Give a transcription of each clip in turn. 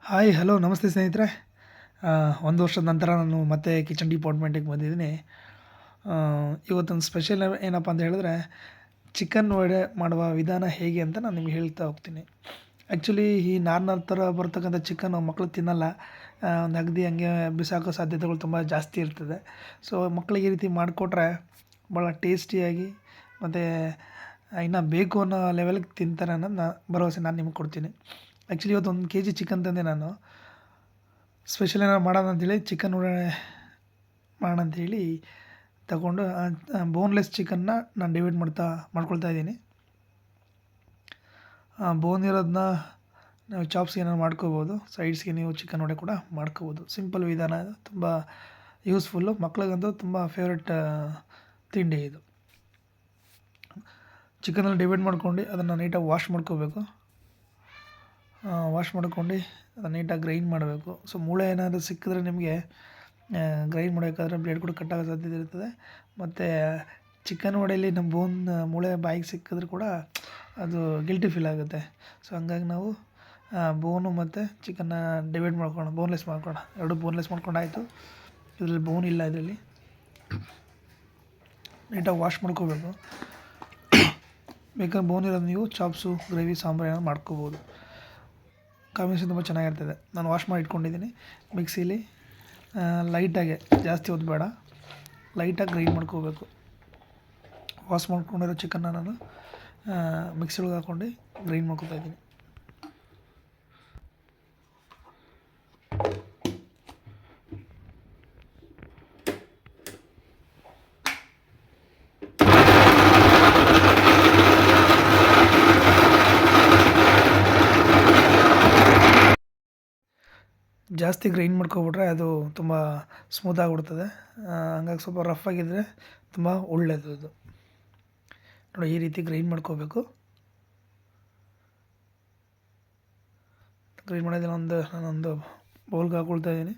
Hi hello ನಮಸ್ತೆ ಸ್ನೇಹಿತರೆ. ಒಂದು ವರ್ಷದ ನಂತರ ನಾನು ಮತ್ತೆ ಕಿಚನ್ ಡಿಪಾರ್ಟ್ಮೆಂಟಿಗೆ ಬಂದಿದ್ದೀನಿ. ಇವತ್ತೊಂದು ಸ್ಪೆಷಲ್ ಏನಪ್ಪ ಅಂತ ಹೇಳಿದ್ರೆ, ಚಿಕನ್ ವಡೆ ಮಾಡುವ ವಿಧಾನ ಹೇಗೆ ಅಂತ ನಾನು ನಿಮ್ಗೆ ಹೇಳ್ತಾ ಹೋಗ್ತೀನಿ. ಆ್ಯಕ್ಚುಲಿ ಈ ನಾರ್ನರ್ ಥರ ಬರ್ತಕ್ಕಂಥ ಚಿಕನ್ನು ಮಕ್ಕಳು ತಿನ್ನಲ್ಲ. ಒಂದು ಅಗದಿ ಹಂಗೆ ಬಿಸಾಕೋ ಸಾಧ್ಯತೆಗಳು ತುಂಬ ಜಾಸ್ತಿ ಇರ್ತದೆ. ಸೊ ಮಕ್ಕಳಿಗೆ ಈ ರೀತಿ ಮಾಡಿಕೊಟ್ರೆ ಭಾಳ ಟೇಸ್ಟಿಯಾಗಿ ಮತ್ತು ಇನ್ನೂ ಬೇಕು ಅನ್ನೋ ಲೆವೆಲ್ಗೆ ತಿಂತಾರೆ ಅನ್ನೋದು ಭರವಸೆ ನಾನು ನಿಮ್ಗೆ ಕೊಡ್ತೀನಿ. ಆ್ಯಕ್ಚುಲಿ ಇವತ್ತು 1 ಕೆಜಿ ಚಿಕನ್ ತಂದೆ ನಾನು. ಸ್ಪೆಷಲ್ ಏನಾರು ಮಾಡೋಣ ಅಂಥೇಳಿ ಚಿಕನ್ ವಡೆ ಮಾಡೋಣ ಅಂಥೇಳಿ ತಗೊಂಡು ಬೋನ್ಲೆಸ್ ಚಿಕನ್ನ ನಾನು ಡಿವೈಡ್ ಮಾಡ್ಕೊಳ್ತಾ ಇದ್ದೀನಿ. ಬೋನ್ ಇರೋದನ್ನ ನಾವು ಚಾಪ್ಸ್ ಏನಾರು ಮಾಡ್ಕೋಬೋದು. ಸೈಡ್ಸ್ಗೆ ನೀವು ಚಿಕನ್ ವಡೆ ಕೂಡ ಮಾಡ್ಕೋಬೋದು. ಸಿಂಪಲ್ ವಿಧಾನ ಇದು, ತುಂಬ ಯೂಸ್ಫುಲ್ಲು. ಮಕ್ಳಿಗಂತೂ ತುಂಬ ಫೇವ್ರೆಟ್ ತಿಂಡಿ ಇದು. ಚಿಕನಲ್ಲಿ ಡಿವೈಡ್ ಮಾಡ್ಕೊಂಡು ಅದನ್ನು ನೀಟಾಗಿ ವಾಶ್ ಮಾಡ್ಕೋಬೇಕು. ವಾಶ್ ಮಾಡ್ಕೊಂಡು ಅದನ್ನು ನೀಟಾಗಿ ಗ್ರೈಂಡ್ ಮಾಡಬೇಕು. ಸೊ ಮೂಳೆ ಏನಾದರೂ ಸಿಕ್ಕಿದ್ರೆ ನಿಮಗೆ ಗ್ರೈಂಡ್ ಮಾಡಬೇಕಾದ್ರೆ ಬ್ಲೇಡ್ ಕೂಡ ಕಟ್ಟಾಗೋ ಸಾಧ್ಯತೆ ಇರ್ತದೆ. ಮತ್ತು ಚಿಕನ್ ವಡೆಯಲ್ಲಿ ನಮ್ಮ ಮೂಳೆ ಬಾಯಿಗೆ ಸಿಕ್ಕಿದ್ರೆ ಕೂಡ ಅದು ಗಿಲ್ಟಿ ಫೀಲ್ ಆಗುತ್ತೆ. ಸೊ ಹಂಗಾಗಿ ನಾವು ಬೋನು ಮತ್ತು ಚಿಕನ್ನ ಡಿವೈಡ್ ಮಾಡ್ಕೊಳ್ಳೋಣ, ಬೋನ್ಲೆಸ್ ಮಾಡ್ಕೊಳ್ಳೋಣ. ಎರಡು ಬೋನ್ಲೆಸ್ ಮಾಡ್ಕೊಂಡಾಯಿತು. ಇದರಲ್ಲಿ ಬೋನ್ ಇಲ್ಲ. ಇದರಲ್ಲಿ ನೀಟಾಗಿ ವಾಶ್ ಮಾಡ್ಕೋಬೇಕು. ಬೇಕಾದ್ರೆ ಬೋನ್ ಇರೋದು ನೀವು ಚಾಪ್ಸು, ಗ್ರೇವಿ, ಸಾಂಬಾರು ಏನಾದ್ರು ಮಾಡ್ಕೋಬೋದು. ಕಾಂಬಿನೇಷನ್ ತುಂಬ ಚೆನ್ನಾಗಿರ್ತದೆ. ನಾನು ವಾಶ್ ಮಾಡಿ ಇಟ್ಕೊಂಡಿದ್ದೀನಿ. ಮಿಕ್ಸಿಲಿ ಲೈಟಾಗೆ, ಜಾಸ್ತಿ ಹೊತ್ತು ಬೇಡ, ಲೈಟಾಗಿ ಗ್ರೈಂಡ್ ಮಾಡ್ಕೋಬೇಕು. ವಾಶ್ ಮಾಡ್ಕೊಂಡಿರೋ ಚಿಕನ್ನ ನಾನು ಮಿಕ್ಸಿ ಒಳಗೆ ಹಾಕ್ಕೊಂಡು ಗ್ರೈಂಡ್ ಮಾಡ್ಕೊತಾ ಇದ್ದೀನಿ. ಜಾಸ್ತಿ ಗ್ರೈಂಡ್ ಮಾಡ್ಕೊಬಿಟ್ರೆ ಅದು ತುಂಬ ಸ್ಮೂತಾಗಿಬಿಡ್ತದೆ. ಹಂಗಾಗಿ ಸ್ವಲ್ಪ ರಫ್ ಆಗಿದ್ದರೆ ತುಂಬ ಒಳ್ಳೆಯದು ಅದು. ನೋಡಿ, ಈ ರೀತಿ ಗ್ರೈಂಡ್ ಮಾಡ್ಕೋಬೇಕು. ಗ್ರೈಂಡ್ ಮಾಡಿದ್ರೆ ನಾನೊಂದು ಬೌಲ್ಗೆ ಹಾಕ್ಕೊಳ್ತಾ ಇದ್ದೀನಿ.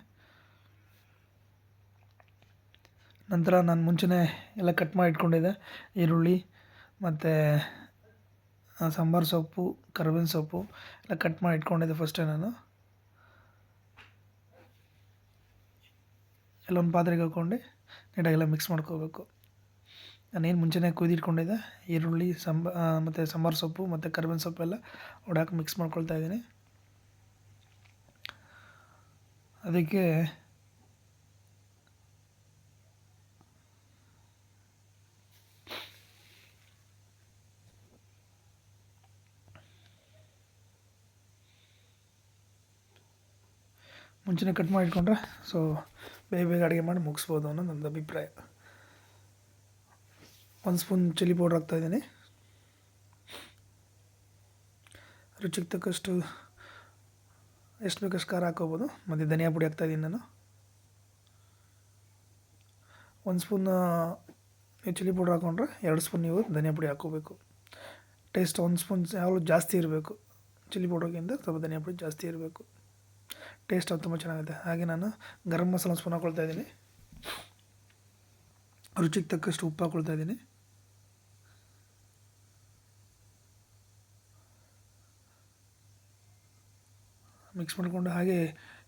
ನಂತರ ನಾನು ಮುಂಚೆನೇ ಎಲ್ಲ ಕಟ್ ಮಾಡಿ ಇಟ್ಕೊಂಡಿದ್ದೆ. ಈರುಳ್ಳಿ ಮತ್ತು ಸಾಂಬಾರು ಸೊಪ್ಪು, ಕರಿಬೇವಿನ ಸೊಪ್ಪು ಎಲ್ಲ ಕಟ್ ಮಾಡಿ ಇಟ್ಕೊಂಡಿದ್ದೆ ಫಸ್ಟೇ ನಾನು. ಎಲ್ಲ ಒಂದು ಪಾತ್ರೆಗೆ ಹಾಕ್ಕೊಂಡು ನೀಟಾಗೆಲ್ಲ ಮಿಕ್ಸ್ ಮಾಡ್ಕೋಬೇಕು. ನಾನೇನು ಮುಂಚೆನೇ ಕುಯ್ದಿಟ್ಕೊಂಡಿದ್ದೆ ಈರುಳ್ಳಿ, ಮತ್ತು ಸಾಂಬಾರು ಸೊಪ್ಪು ಮತ್ತು ಕರಿಬೇವಿನ ಸೊಪ್ಪೆಲ್ಲ ಹೊಡ್ಯಾಕಿ ಮಿಕ್ಸ್ ಮಾಡ್ಕೊಳ್ತಾ ಇದ್ದೀನಿ. ಅದಕ್ಕೆ ಮುಂಚೆನೇ ಕಟ್ ಮಾಡಿ ಇಟ್ಕೊಂಡ್ರೆ ಸೊ ಬೇಗ ಅಡುಗೆ ಮಾಡಿ ಮುಗಿಸ್ಬೋದು ಅನ್ನೋದು ನನ್ನ ಅಭಿಪ್ರಾಯ. 1 ಸ್ಪೂನ್ ಚಿಲ್ಲಿ ಪೌಡ್ರ್ ಹಾಕ್ತಾಯಿದ್ದೀನಿ. ರುಚಿಗೆ ತಕ್ಕಷ್ಟು ಎಷ್ಟು ಬೇಕಷ್ಟು ಖಾರ ಹಾಕ್ಕೋಬೋದು. ಮತ್ತು ಧನಿಯಾ ಪುಡಿ ಹಾಕ್ತಾಯಿದ್ದೀನಿ ನಾನು. 1 ಸ್ಪೂನ್ ಚಿಲ್ಲಿ ಪೌಡ್ರ್ ಹಾಕ್ಕೊಂಡ್ರೆ 2 ಸ್ಪೂನ್ ನೀವು ಧನಿಯಾ ಪುಡಿ ಹಾಕ್ಕೋಬೇಕು. ಟೇಸ್ಟ್ 1 ಸ್ಪೂನ್ ಯಾವಾಗಲೂ ಜಾಸ್ತಿ ಇರಬೇಕು. ಚಿಲ್ಲಿ ಪೌಡ್ರಿಗಿಂತ ಸ್ವಲ್ಪ ಧನಿಯಾ ಪುಡಿ ಜಾಸ್ತಿ ಇರಬೇಕು. ಟೇಸ್ಟ್ ಅದು ತುಂಬ ಚೆನ್ನಾಗಿದೆ. ಹಾಗೆ ನಾನು ಗರಂ ಮಸಾಲ 1 ಸ್ಪೂನ್ ಹಾಕ್ಕೊಳ್ತಾ ಇದ್ದೀನಿ. ರುಚಿಗೆ ತಕ್ಕಷ್ಟು ಉಪ್ಪು ಹಾಕ್ಕೊಳ್ತಾ ಇದ್ದೀನಿ. ಮಿಕ್ಸ್ ಮಾಡಿಕೊಂಡು ಹಾಗೆ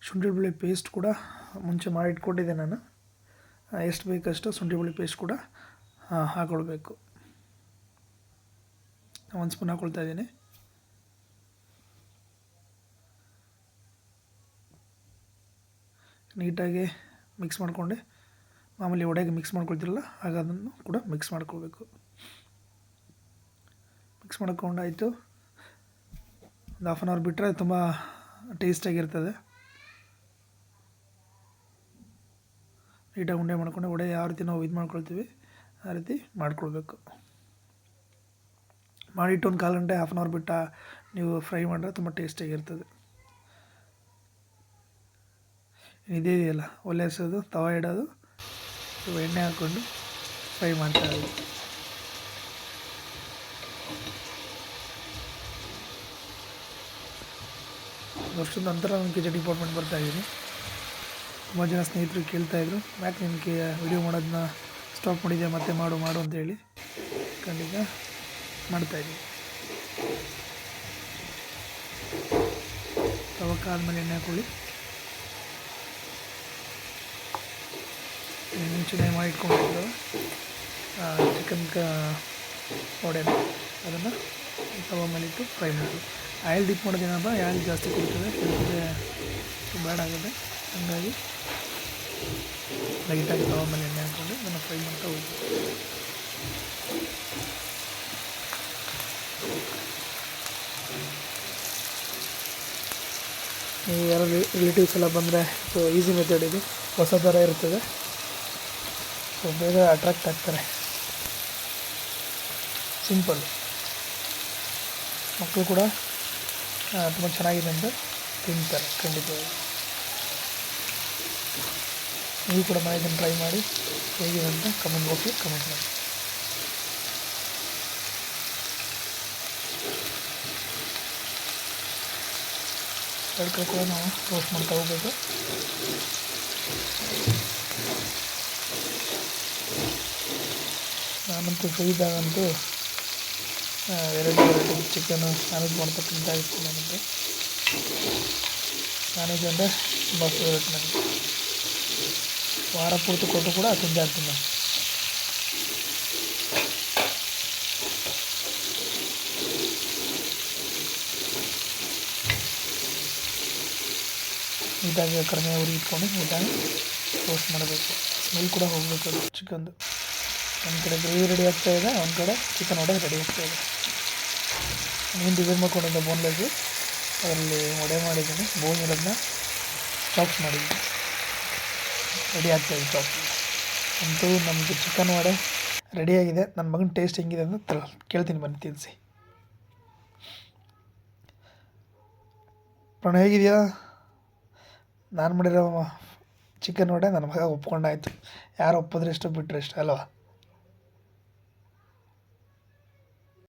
ಶುಂಠಿ ಬೆಳ್ಳುಳ್ಳಿ ಪೇಸ್ಟ್ ಕೂಡ ಮುಂಚೆ ಮಾಡಿ ಇಟ್ಕೊಂಡಿದ್ದೆ ನಾನು. ಎಷ್ಟು ಬೇಕಷ್ಟು ಶುಂಠಿ ಬೆಳ್ಳುಳ್ಳಿ ಪೇಸ್ಟ್ ಕೂಡ ಹಾಕ್ಕೊಳ್ಬೇಕು. 1 ಸ್ಪೂನ್ ಹಾಕ್ಕೊಳ್ತಾ ಇದ್ದೀನಿ. ನೀಟಾಗಿ ಮಿಕ್ಸ್ ಮಾಡಿಕೊಂಡೆ ಮಾಮೂಲಿ ವಡೆಗೆ ಮಿಕ್ಸ್ ಮಾಡ್ಕೊಳ್ತಿರಲ್ಲ ಆಗ ಅದನ್ನು ಕೂಡ ಮಿಕ್ಸ್ ಮಾಡ್ಕೋಬೇಕು. ಮಿಕ್ಸ್ ಮಾಡ್ಕೊಂಡಾಯಿತು. ಒಂದು 1/2 ಅವರ್ ಬಿಟ್ಟರೆ ತುಂಬ ಟೇಸ್ಟಾಗಿರ್ತದೆ. ನೀಟಾಗಿ ಉಂಡೆ ಮಾಡ್ಕೊಂಡು ವಡೆ ಯಾವ ರೀತಿ ನಾವು ಇದು ಮಾಡ್ಕೊಳ್ತೀವಿ ಆ ರೀತಿ ಮಾಡ್ಕೊಳ್ಬೇಕು. ಮಾಡಿಟ್ಟು ಒಂದು 1/4 ಗಂಟೆ 1/2 ಅವರ್ ಬಿಟ್ಟು ನೀವು ಫ್ರೈ ಮಾಡಿದ್ರೆ ತುಂಬ ಟೇಸ್ಟಿಯಾಗಿರ್ತದೆ. ಇದೇ ಇದೆಯಲ್ಲ, ಒಲೆ ಹಚ್ಚೋದು, ತವ ಇಡೋದು, ಎಣ್ಣೆ ಹಾಕ್ಕೊಂಡು ಫ್ರೈ ಮಾಡ್ತಾಯಿದ್ದೀವಿ. ವರ್ಷದ ನಂತರ ನಾನು ಕಿಚನ್ ಡಿಪಾರ್ಟ್ಮೆಂಟ್ ಬರ್ತಾಯಿದ್ದೀನಿ. ತುಂಬ ಜನ ಸ್ನೇಹಿತರು ಕೇಳ್ತಾಯಿದ್ರು, ಯಾಕೆ ನಿನಗೆ ವಿಡಿಯೋ ಮಾಡೋದನ್ನ ಸ್ಟಾಪ್ ಮಾಡಿದ್ದೆ, ಮತ್ತೆ ಮಾಡು ಅಂತೇಳಿ. ಖಂಡಿತ ಮಾಡ್ತಾಯಿದ್ದೀನಿ. ತವ ಕಾದ್ಮೇಲೆ ಎಣ್ಣೆ ಹಾಕೊಳ್ಳಿ. ಮುಂಚೆನೇ ಮಾಡಿ ಇಟ್ಕೊಂಡಿರ್ತೇವೆ ಚಿಕನ್ ವಡೆನ, ಅದನ್ನು ತವ ಮೇಲಿಟ್ಟು ಫ್ರೈ ಮಾಡೋದು. ಆಯಿಲ್ ಡಿಪ್ ಮಾಡೋದೇನಪ್ಪ, ಆಯಿಲ್ ಜಾಸ್ತಿ ಕುಡಿತದೆ, ಬ್ಯಾಡ್ ಆಗುತ್ತೆ. ಹಾಗಾಗಿ ಲೈಟಾಗಿ ತವ ಮೇಲೆ ಎಣ್ಣೆ ಹಾಕ್ಕೊಂಡು ಅದನ್ನು ಫ್ರೈ ಮಾಡ್ತಾ ಹೋಗ್ತೀವಿ. ನೀವು ಯಾರು ರಿಲೇಟಿವ್ಸ್ ಎಲ್ಲ ಬಂದರೆ ಸೊ ಈಸಿ ಮೆಥಡ್ ಇದು, ಹೊಸ ಥರ ಇರ್ತದೆ, ಸೊ ಬೇಗ ಅಟ್ರಾಕ್ಟ್ ಆಗ್ತಾರೆ. ಸಿಂಪಲ್, ಮಕ್ಕಳು ಕೂಡ ತುಂಬ ಚೆನ್ನಾಗಿದೆ ಅಂತ ತಿಂತಾರೆ ಖಂಡಿತವಾಗಿ. ನೀವು ಕೂಡ ಇದನ್ನು ಟ್ರೈ ಮಾಡಿ, ಹೇಗಿದೆ ಅಂತ ಕಮೆಂಟ್ ಬಾಕ್ಸಲ್ಲಿ ಕಮೆಂಟ್ ಮಾಡಿ. ಎರಡು ಕಡೆ ಕೂಡ ನಾವು ರೋಸ್ಟ್ ಮಾಡ್ತಾ ಹೋಗ್ಬೇಕು. ನಾನಂತೂ ಫ್ರೀ ಇದ್ದಾಗಂತೂ ವೆರೈಟಿ ಚಿಕನ್ ನಾನ್ವೆಜ್ ಮಾಡ್ತಾ ತಿಂತಾ ಇರ್ತೀನಿ. ನನಗೆ ನಾನ್ವೆಜ್ ಅಂದರೆ ತುಂಬ ಫೇವ್ರೇಟ್ ನನಗೆ. ವಾರ ಪೂರ್ತಿ ಕೊಟ್ಟು ಕೂಡ ತಿಂತಾ ಇರ್ತೀನಿ ನಾನು. ನೀಟಾಗಿ ಕಡಿಮೆ ಉರಿ ಇಟ್ಕೊಂಡು ನೀಟಾಗಿ ರೋಸ್ಟ್ ಮಾಡಬೇಕು. ಸ್ಮೆಲ್ ಕೂಡ ಹೋಗಬೇಕು ಅದು ಚಿಕನ್ದು. ಒಂದು ಕಡೆ ಗ್ರೇವಿ ರೆಡಿ ಆಗ್ತಾಯಿದೆ, ಒಂದು ಕಡೆ ಚಿಕನ್ ವಡೆ ರೆಡಿ ಆಗ್ತಾಯಿದೆ. ಮೀನು ಡಿಸೈನ್ ಮಾಡ್ಕೊಂಡಿದ್ದೆ ಬೋನ್ಲೆಸ್ಸು, ಅದರಲ್ಲಿ ವಡೆ ಮಾಡಿದ್ದೀನಿ, ಬೋನ್ ಇರೋದನ್ನ ಚಾಪ್ಸ್ ಮಾಡಿದ್ದೀನಿ, ರೆಡಿ ಆಗ್ತಾಯಿದೆ ಚಾಪ್ಸ್. ಅಂತೂ ನಮ್ಮದು ಚಿಕನ್ ವಡೆ ರೆಡಿಯಾಗಿದೆ. ನನ್ನ ಮಗನ ಟೇಸ್ಟ್ ಹೆಂಗಿದೆ ಅಂತ ಕೇಳ್ತೀನಿ, ಬನ್ನಿ ತಿನ್ನಿಸಿ. ಪ್ರಾಣ ಹೇಗಿದೆಯಾ? ನಾನು ಮಾಡಿರೋ ಚಿಕನ್ ವಡೆ ನನ್ನ ಮಗ ಒಪ್ಕೊಂಡಾಯ್ತು. ಯಾರು ಒಪ್ಪಿದ್ರೆ ಇಷ್ಟ ಬಿಟ್ಟರೆ ಇಷ್ಟ ಅಲ್ವಾ?